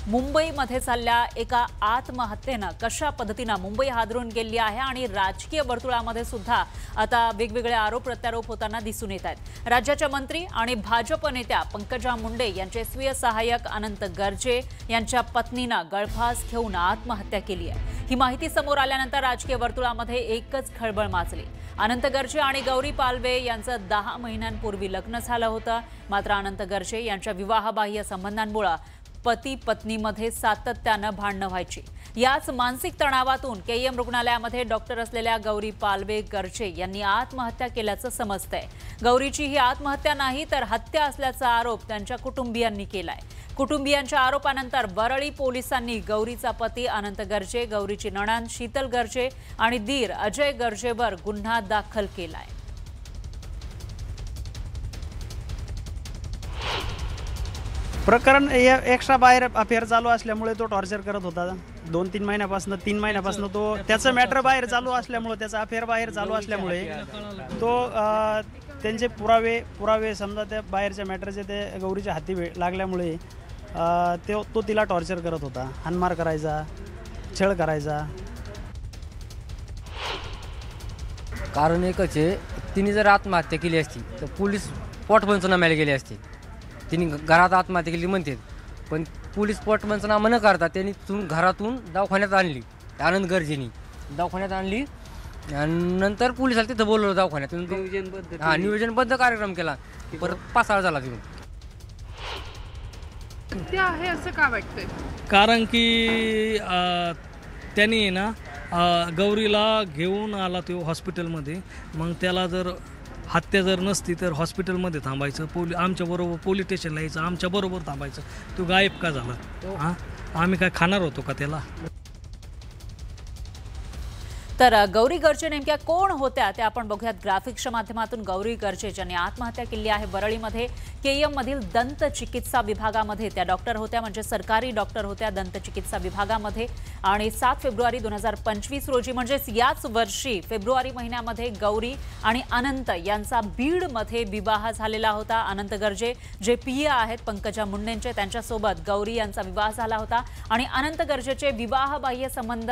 मुंबईमध्ये चालल्या एका आत्महत्येनं कशा पद्धतीने मुंबई हादरून गेली आहे आणि राजकीय वर्तुळामध्ये सुद्धा आता वेगवेगळे आरोप प्रत्यारोप होताना दिसून येत आहेत। राज्याच्या मंत्री आणि भाजप नेत्या पंकजा मुंडे यांचे स्वीय सहाय्यक अनंत गर्जे यांच्या पत्नीनं गळफास घेऊन आत्महत्या केली आहे। ही माहिती समोर आल्यानंतर राजकीय वर्तुळामध्ये एकच खळबळ माजली। अनंत गर्जे आणि गौरी पालवे यांचं 10 महिन्यांपूर्वी लग्न झालं होतं। मात्र अनंत गर्जे यांच्या विवाहबाह्य संबंधांमुळे पती पत्नीमध्ये सातत्याने भांडणं व्हायची। याच मानसिक तणावातून केएम रुग्णालयामध्ये डॉक्टर असलेल्या गौरी पालवे गर्जे यांनी आत्महत्या केल्याचं समजतंय। गौरीची ही आत्महत्या नाही तर हत्या असल्याचा आरोप त्यांच्या कुटुंबियांनी केलाय। कुटुंबियांच्या आरोपानंतर वरळी पोलिसांनी गौरीचा पती अनंत गर्जे, गौरीची नणंद शीतल गर्जे आणि दीर अजय गर्जेवर गुन्हा दाखल केलाय। प्रकरण एक्स्ट्रा बाहेर अफेअर चालू असल्यामुळे तो टॉर्चर करत होता। 2-3 महिन्यापासून 3 महिन्यापासून तो त्याचं मॅटर बाहेर चालू असल्यामुळे, त्याचा अफेअर बाहेर चालू असल्यामुळे तो त्यांचे पुरावे समजा त्या बाहेरच्या मॅटरचे ते गौरीच्या हाती लागल्यामुळे तो तिला टॉर्चर करत होता। हाणमार करायचा, छळ करायचा। कारण एकच आहे, तिने जर आत्महत्या केली असती तर पोलीस पोट पंचनाम्याला गेले असते। तिने घरात आत्महत्या केली म्हणते, पण पोलीस पोट पंचनामा न करता त्यांनी घरातून दवाखान्यात आणली। आनंद गर्जेनी दवाखान्यात आणली आणि नंतर पोलिसाला तिथं बोलवलं दवाखान्यात। नियोजनबद्ध कार्यक्रम केला, परत पासाळ झाला तिथून। ते आहे असं का वाटतंय? कारण की त्यांनी ना गौरीला घेऊन आला तो हॉस्पिटलमध्ये। मग त्याला जर हत्या जर नसती तर हॉस्पिटलमध्ये थांबायचं, आमच्याबरोबर पोलीस स्टेशनला यायचं, आमच्याबरोबर थांबायचं। तो गायब का झाला? आम्ही काय खाणार होतो का त्याला? तर गौरी गर्जे नेमक्या कोण होत्या ते आपण बघूयात ग्राफिक्सच्या माध्यमातून। गौरी गर्जे ज्यांनी आत्महत्या केली आहे वरळीमध्ये केएम मधील दंत चिकित्सा विभागामध्ये त्या डॉक्टर होत्या, म्हणजे सरकारी डॉक्टर होत्या दंत चिकित्सा विभागामध्ये। आणि 7 फेब्रुवारी 2025 रोजी म्हणजेच याच वर्षी फेब्रुवारी महिन्यामध्ये गौरी आणि अनंत यांचा बीडमध्ये विवाह झालेला होता। अनंत गर्जे जे पीए आहेत पंकजा मुंडेंचे, त्यांच्यासोबत गौरी यांचा विवाह झाला होता। आणि अनंत गर्जेचे विवाहबाह्य संबंध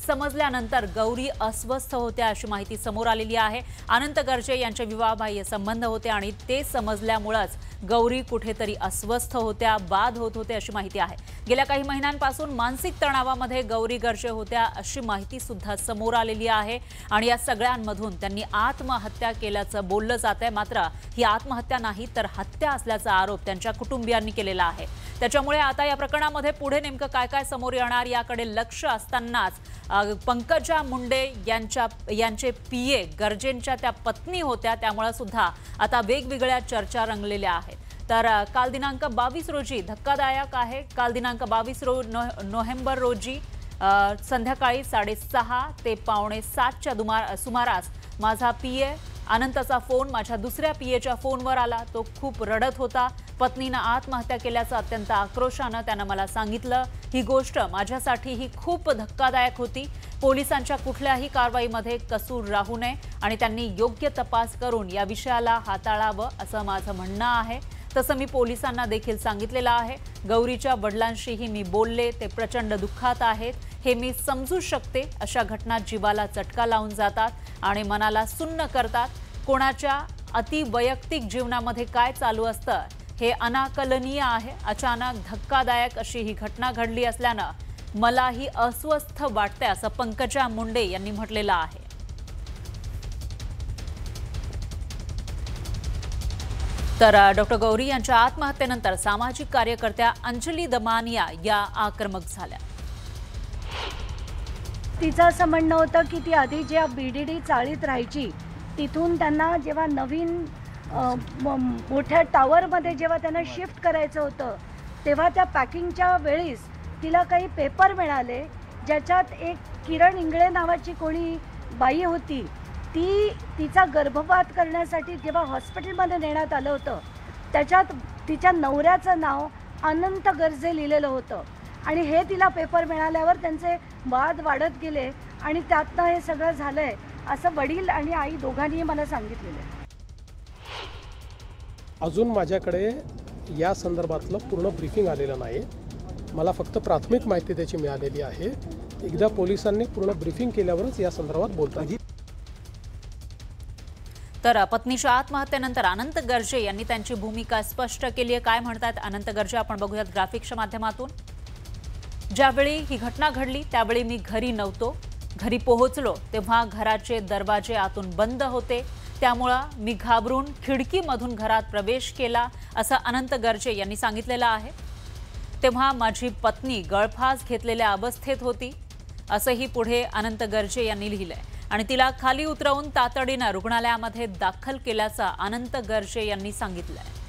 समजल्यानंतर गौरी अस्वस्थ होत्या अशी माहिती समोर आलेली आहे। अनंत गर्जे यांचे विवाहबाह्य संबंध होते आणि ते समजल्यामुळेच गौरी कुठेतरी अस्वस्थ होत्या, बाद होत होते अशी माहिती आहे। गेल्या काही महिन्यांपासून मानसिक तणावामध्ये गौरी गर्जे होत्या अशी माहिती सुद्धा समोर आलेली आहे। आणि या सगळ्यांमधून त्यांनी आत्महत्या केल्याचं बोललं जात आहे। मात्र ही आत्महत्या नाही तर हत्या असल्याचा आरोप त्यांच्या कुटुंबियांनी केलेला आहे। त्याच्यामुळे आता या प्रकरणामध्ये पुढे नेमकं काय काय समोर येणार याकडे लक्ष असतानाच पंकजा मुंडे यांचे पीए गर्जेंच्या त्या पत्नी होत्या, त्यामुळे सुद्धा आता वेगवेगळ्या चर्चा रंगलेल्या आहेत। तर काल दिनांक 22 रोजी धक्कादायक आहे। काल दिनांक 22 नोव्हेंबर रोजी संध्याकाळी 6:30 ते 6:45च्या सुमारास माझा पीए अनंतचा फोन माझ्या दुसऱ्या पीएच्या फोनवर आला। तो खूप रडत होता। पत्नीनं आत्महत्या केल्याचं अत्यंत आक्रोशानं त्यानं मला सांगितलं। ही गोष्ट माझ्यासाठी ही खूप धक्कादायक होती। पोलिसांच्या कुठल्याही कारवाईमध्ये कसूर राहू नये आणि त्यांनी योग्य तपास करून या विषयाला हाताळावं असं माझं म्हणणं आहे। तसं मी पोलिसांना देखील सांगितलेलं आहे। गौरीच्या वडिलांशीही मी बोलले, ते प्रचंड दुःखात आहेत। हे मी समजू शकते, अशा घटना जीवाला चटका लावून जातात आणि मनाला सुन्न करतात। कोणाच्या अति वैयक्तिक जीवनामध्ये काय चालू असतं हे अनाकलनीय आहे। अचानक धक्कादायक अशी ही घटना घडली असल्यानं मलाही अस्वस्थ वाटते असं पंकजा मुंडे यांनी म्हटलेलं आहे। तर डॉक्टर गौरी यांच्या आत्महत्येनंतर सामाजिक कार्यकर्त्या अंजली दमानिया या आक्रमक झाल्या। तिचं असं म्हणणं होतं की ती आधी ज्या बीडीडी चाळीत राहायची तिथून त्यांना जेव्हा नवीन मोठ्या टावरमध्ये जेव्हा त्यांना शिफ्ट करायचं होतं तेव्हा त्या पॅकिंगच्या वेळीस तिला काही पेपर मिळाले ज्याच्यात एक किरण इंगळे नावाची कोणी बाई होती, ती तिचा गर्भपात करण्यासाठी जेव्हा हॉस्पिटलमध्ये नेण्यात आलं होतं त्याच्यात तिच्या नवऱ्याचं नाव अनंत गर्जे लिहिलेलं होतं। आणि हे तिला पेपर मिळाल्यावर त्यांचे वाद वाढत गेले आणि त्यातनं हे सगळं झालंय असं वडील आणि आई दोघांनीही मला सांगितलेलं। अजून माझ्याकडे या संदर्भातलं पूर्ण ब्रीफिंग आलेलं नाही, मला फक्त प्राथमिक माहिती त्याची मिळालेली आहे. एकदा पोलिसांनी पूर्ण ब्रीफिंग केल्यावरच या संदर्भात बोलता येईल. तर पत्नीच्या आत्महत्येनंतर अनंत गर्जे यांनी त्यांची भूमिका स्पष्ट केली आहे. काय म्हणतात अनंत गर्जे आपण बघूयात ग्राफिक्सच्या माध्यमातून. ज्यावेळी ही घटना घडली त्यावेळी मी घरी नव्हतो. घरी पोहोचलो तेव्हा घराचे दरवाजे आतून बंद होते. त्यामुळे मी घाबरून खिडकीमधून घरात प्रवेश केला असं अनंत गर्जे यांनी सांगितलेलं आहे. तेव्हा माझी पत्नी गळफास घेतलेल्या अवस्थेत होती असंही पुढे अनंत गर्जे यांनी लिहिलंय आणि तिला खाली उतरवून तातडीनं रुग्णालयामध्ये दाखल केल्याचं अनंत गर्जे यांनी सांगितलंय.